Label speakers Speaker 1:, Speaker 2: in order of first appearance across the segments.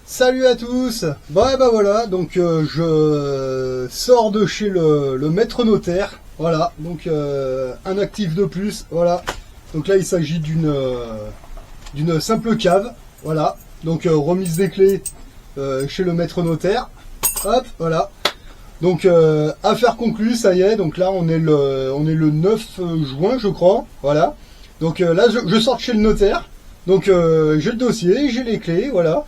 Speaker 1: Salut à tous. Bon et ben voilà, donc je sors de chez le maître notaire. Voilà, donc un actif de plus. Voilà, donc là il s'agit d'une simple cave. Voilà, donc remise des clés chez le maître notaire. Hop, voilà. Donc affaire conclue, ça y est. Donc là on est le 9 juin, je crois. Voilà. Donc là je sors de chez le notaire. Donc j'ai le dossier, j'ai les clés, voilà.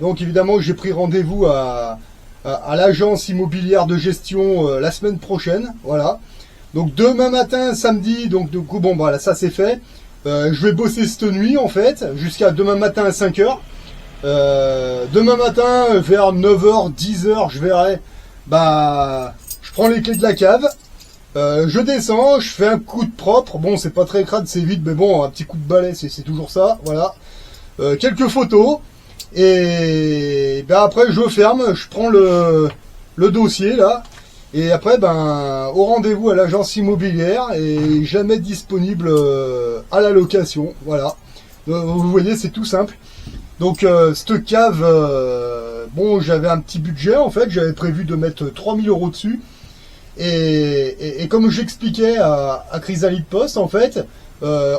Speaker 1: Donc évidemment j'ai pris rendez-vous à l'agence immobilière de gestion la semaine prochaine, voilà. Donc demain matin, samedi, donc du coup bon voilà, ça c'est fait. Je vais bosser cette nuit en fait, jusqu'à demain matin à 5 heures. Demain matin vers 9h, 10h, je verrai. Bah, je prends les clés de la cave. Je descends, je fais un coup de propre. Bon, c'est pas très crade, c'est vide, mais bon, un petit coup de balai, c'est toujours ça, voilà. Quelques photos et ben après je ferme, je prends le dossier là et après ben au rendez-vous à l'agence immobilière et jamais disponible à la location, voilà. Vous voyez, c'est tout simple. Donc cette cave, bon, j'avais un petit budget en fait, j'avais prévu de mettre 3000 € dessus et comme j'expliquais à Chrysalide Post en fait,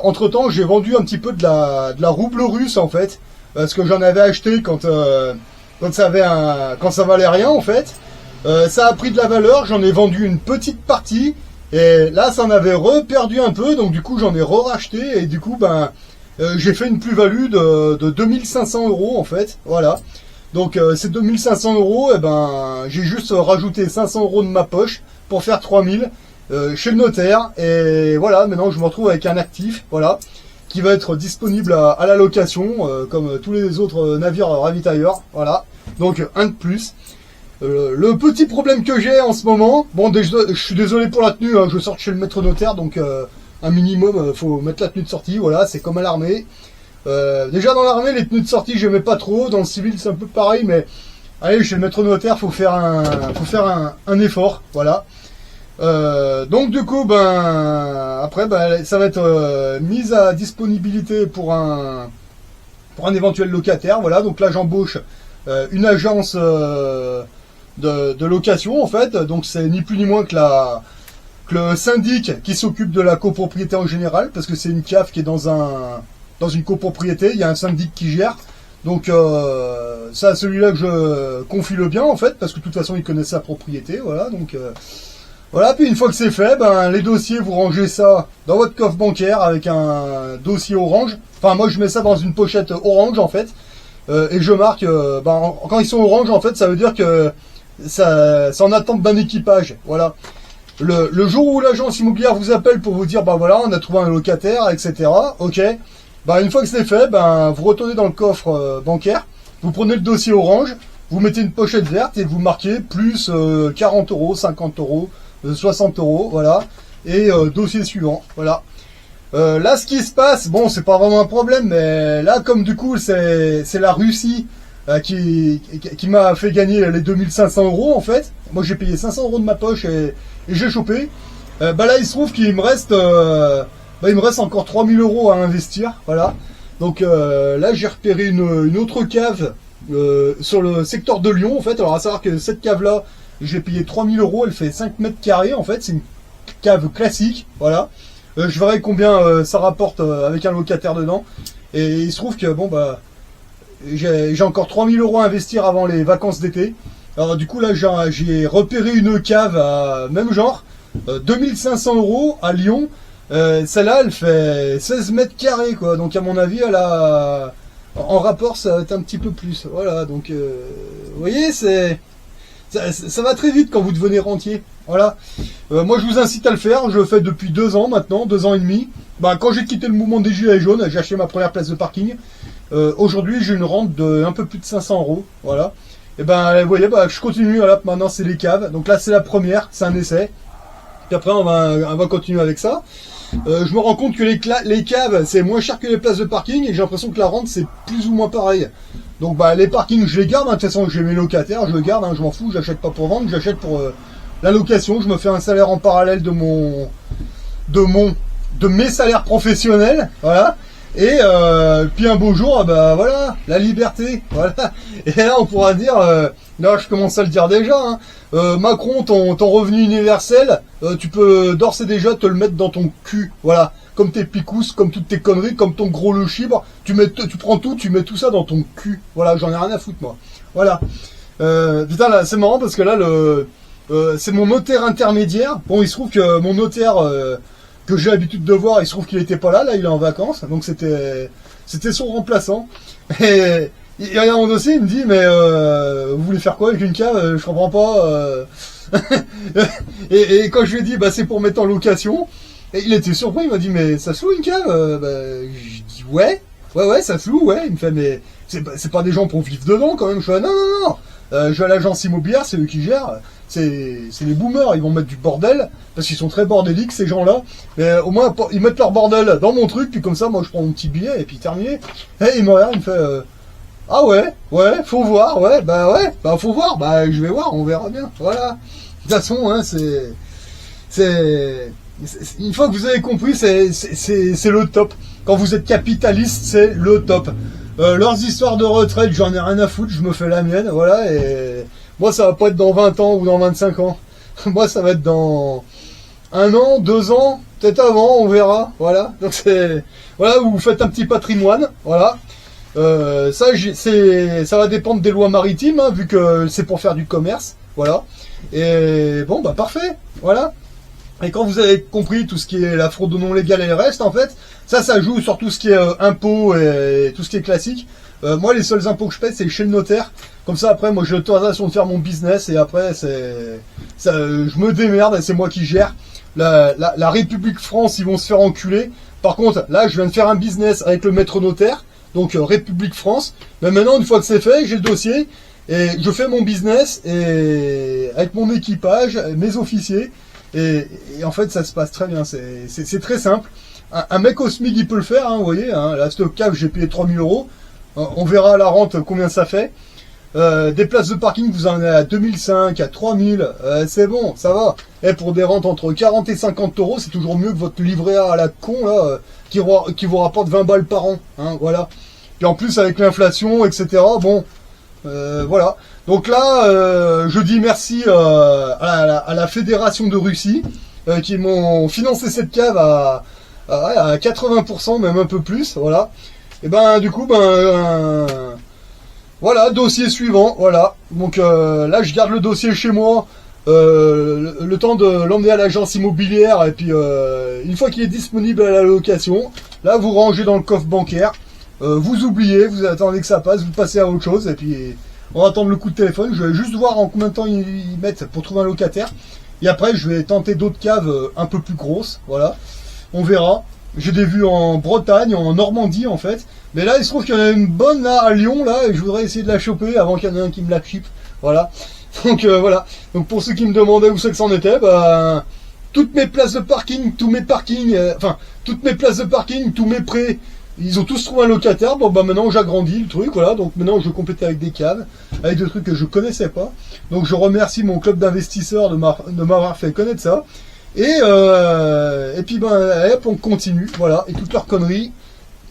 Speaker 1: entre temps j'ai vendu un petit peu de la rouble russe en fait, parce que j'en avais acheté quand ça valait rien en fait. Ça a pris de la valeur, j'en ai vendu une petite partie et là ça en avait reperdu un peu, donc du coup j'en ai racheté et du coup ben j'ai fait une plus-value de 2500 € en fait, voilà. Donc ces 2500 €, et ben j'ai juste rajouté 500 € de ma poche pour faire 3000 chez le notaire, et voilà, maintenant je me retrouve avec un actif, voilà, qui va être disponible à la location, comme tous les autres navires ravitailleurs, voilà, donc un de plus. Le petit problème que j'ai en ce moment, bon, je suis désolé pour la tenue, hein, je sors de chez le maître notaire, donc un minimum, faut mettre la tenue de sortie, voilà, c'est comme à l'armée. Déjà dans l'armée, les tenues de sortie, j'aimais pas trop, dans le civil c'est un peu pareil, mais allez, chez le maître notaire, faut faire un effort, voilà. Donc du coup, ben après, ben, ça va être mise à disponibilité pour un éventuel locataire. Voilà, donc là j'embauche une agence de location en fait. Donc c'est ni plus ni moins que le syndic qui s'occupe de la copropriété en général, parce que c'est une cave qui est dans une copropriété. Il y a un syndic qui gère. Donc c'est à celui-là que je confie le bien en fait, parce que de toute façon il connaît sa propriété. Voilà, donc voilà, puis une fois que c'est fait, ben, les dossiers, vous rangez ça dans votre coffre bancaire avec un dossier orange. Enfin, moi, je mets ça dans une pochette orange, en fait. Et je marque, ben, quand ils sont orange, en fait, ça veut dire que c'est en attente d'un équipage. Voilà. Le jour où l'agence immobilière vous appelle pour vous dire, ben voilà, on a trouvé un locataire, etc. Ok. Ben, une fois que c'est fait, ben, vous retournez dans le coffre bancaire, vous prenez le dossier orange, vous mettez une pochette verte et vous marquez plus 40 €, 50 €. 60 €, voilà, et dossier suivant, voilà. Là, ce qui se passe, bon, c'est pas vraiment un problème, mais là, comme du coup, c'est la Russie qui m'a fait gagner les 2500 € en fait. Moi, j'ai payé 500 € de ma poche et j'ai chopé. Bah là, il se trouve qu'il me reste, il me reste encore 3000 € à investir, voilà. Donc là, j'ai repéré une autre cave sur le secteur de Lyon, en fait. Alors, à savoir que cette cave-là, j'ai payé 3000 €, elle fait 5 mètres carrés en fait, c'est une cave classique, voilà. Je verrai combien ça rapporte avec un locataire dedans. Et il se trouve que bon bah j'ai encore 3000 € à investir avant les vacances d'été. Alors du coup là j'ai repéré une cave à même genre, 2500 € à Lyon. Celle-là elle fait 16 mètres carrés quoi, donc à mon avis elle a en rapport ça va être un petit peu plus. Voilà, donc vous voyez, ça va très vite quand vous devenez rentier. Voilà. Moi, je vous incite à le faire. Je le fais depuis 2 ans maintenant, 2 ans et demi. Bah, quand j'ai quitté le mouvement des Gilets jaunes, j'ai acheté ma première place de parking. Aujourd'hui, j'ai une rente de un peu plus de 500 €. Voilà. Et ben, vous voyez, bah, je continue. Voilà, maintenant, c'est les caves. Donc là, c'est la première. C'est un essai. Puis après, on va continuer avec ça. Je me rends compte que les caves, c'est moins cher que les places de parking. Et j'ai l'impression que la rente, c'est plus ou moins pareil. Donc bah les parkings je les garde, hein. De toute façon j'ai mes locataires, je les garde, hein. Je m'en fous, j'achète pas pour vendre, j'achète pour la location, je me fais un salaire en parallèle de mes salaires professionnels, voilà. Et puis un beau jour, bah voilà, la liberté, voilà. Et là on pourra dire, là je commence à le dire déjà, hein, Macron, ton revenu universel, tu peux d'ores et déjà te le mettre dans ton cul, voilà. Comme tes picousses, comme toutes tes conneries, comme ton gros le chibre, tu prends tout, tu mets tout ça dans ton cul. Voilà, j'en ai rien à foutre moi. Voilà. Putain là, c'est marrant parce que là c'est mon notaire intermédiaire. Bon, il se trouve que mon notaire que j'ai l'habitude de voir, il se trouve qu'il était pas là, il est en vacances, donc c'était son remplaçant. Et il regarde mon dossier, il me dit, mais vous voulez faire quoi avec une cave? Je comprends pas. Et quand je lui ai dit, bah c'est pour mettre en location, et il était surpris, il m'a dit, mais ça se loue une cave? Je dis, ouais, ça se loue, ouais. Il me fait, mais c'est pas des gens pour vivre dedans quand même. Je fais, non. Je vais à l'agence immobilière, c'est eux qui gèrent. C'est les boomers, ils vont mettre du bordel, parce qu'ils sont très bordéliques, ces gens-là. Mais au moins, ils mettent leur bordel dans mon truc, puis comme ça, moi, je prends mon petit billet, et puis terminé. Et il me regarde, il me fait, ah ouais, faut voir, bah faut voir, bah je vais voir, on verra bien, voilà. De toute façon, hein, une fois que vous avez compris, c'est le top. Quand vous êtes capitaliste, c'est le top. Leurs histoires de retraite, j'en ai rien à foutre, je me fais la mienne, voilà, et moi ça va pas être dans 20 ans ou dans 25 ans. Moi ça va être dans 1 an, 2 ans, peut-être avant, on verra, voilà. Donc voilà, vous faites un petit patrimoine, voilà. Ça va dépendre des lois maritimes, hein, vu que c'est pour faire du commerce, voilà. Et bon, bah parfait, voilà. Et quand vous avez compris tout ce qui est la fraude non légale et le reste, en fait, ça joue sur tout ce qui est impôts et tout ce qui est classique. Moi, les seuls impôts que je paie, c'est chez le notaire. Comme ça, après, moi, j'ai l'autorisation de faire mon business et après, je me démerde et c'est moi qui gère. La République France, ils vont se faire enculer. Par contre, là, je viens de faire un business avec le maître notaire, donc République France. Mais maintenant, une fois que c'est fait, j'ai le dossier et je fais mon business et avec mon équipage, mes officiers. Et en fait, ça se passe très bien. C'est très simple. Un mec au SMIC, il peut le faire, hein, vous voyez. Hein, là, cette cave, j'ai payé 3000 €. On verra à la rente combien ça fait. Des places de parking, vous en avez à 2005, à 3000. C'est bon, ça va. Et pour des rentes entre 40 et 50 €, c'est toujours mieux que votre livret A à la con, là, qui vous rapporte 20 balles par an. Hein, voilà. Puis en plus, avec l'inflation, etc., bon, voilà. Donc là, je dis merci à la Fédération de Russie qui m'ont financé cette cave à 80%, même un peu plus, voilà. Et ben du coup, voilà, dossier suivant, voilà. Donc là, je garde le dossier chez moi, le temps de l'emmener à l'agence immobilière, et puis une fois qu'il est disponible à la location, là, vous rangez dans le coffre bancaire, vous oubliez, vous attendez que ça passe, vous passez à autre chose, et puis on va attendre le coup de téléphone. Je vais juste voir en combien de temps ils mettent pour trouver un locataire. Et après, je vais tenter d'autres caves un peu plus grosses. Voilà. On verra. J'ai des vues en Bretagne, en Normandie, en fait. Mais là, il se trouve qu'il y en a une bonne là, à Lyon, là, et je voudrais essayer de la choper avant qu'il y en ait un qui me la chipe. Voilà. Donc, voilà. Donc, pour ceux qui me demandaient où c'est que c'en était, bah, toutes mes places de parking, tous mes parkings, toutes mes places de parking, tous mes prêts, ils ont tous trouvé un locataire. Bon, bah maintenant j'agrandis le truc, voilà. Donc maintenant je compléter avec des caves, avec des trucs que je connaissais pas. Donc je remercie mon club d'investisseurs de m'avoir fait connaître ça. Et puis hop, on continue, voilà. Et toutes leurs conneries,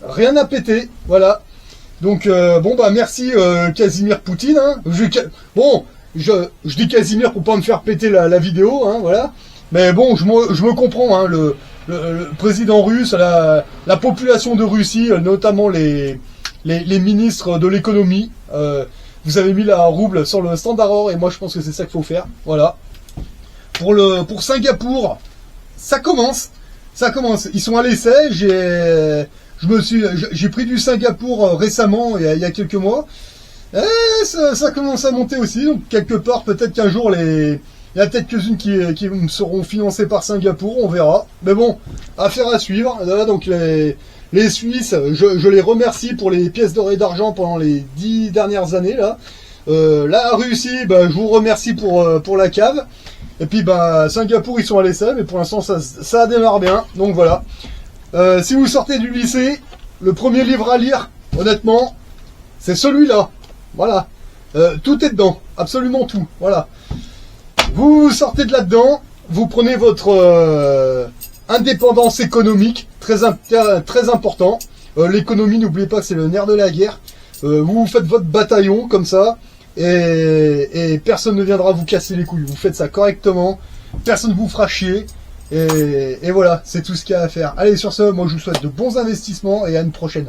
Speaker 1: rien à péter, voilà. Donc bon bah merci Casimir Poutine. Hein. Je dis Casimir pour pas me faire péter la vidéo, hein, voilà. Mais bon, je me comprends, hein, le président russe, la population de Russie, notamment les ministres de l'économie, vous avez mis la rouble sur le standard or et moi je pense que c'est ça qu'il faut faire. Voilà. Pour Singapour, ça commence. Ils sont à l'essai. J'ai pris du Singapour récemment, il y a quelques mois. Et ça commence à monter aussi. Donc quelque part, peut-être qu'un jour il y a peut-être quelques-unes qui seront financées par Singapour, on verra. Mais bon, affaire à suivre. Là, donc les Suisses, je les remercie pour les pièces d'or et d'argent pendant les 10 dernières années. Là, la Russie, je vous remercie pour la cave. Et puis Singapour, ils sont à l'essai, mais pour l'instant ça démarre bien. Donc voilà. Si vous sortez du lycée, le premier livre à lire, honnêtement, c'est celui-là. Voilà. Tout est dedans, absolument tout. Voilà. Vous sortez de là-dedans, vous prenez votre indépendance économique, très important. L'économie, n'oubliez pas que c'est le nerf de la guerre. Vous faites votre bataillon comme ça, et personne ne viendra vous casser les couilles. Vous faites ça correctement, personne ne vous fera chier, et voilà, c'est tout ce qu'il y a à faire. Allez, sur ce, moi je vous souhaite de bons investissements, et à une prochaine.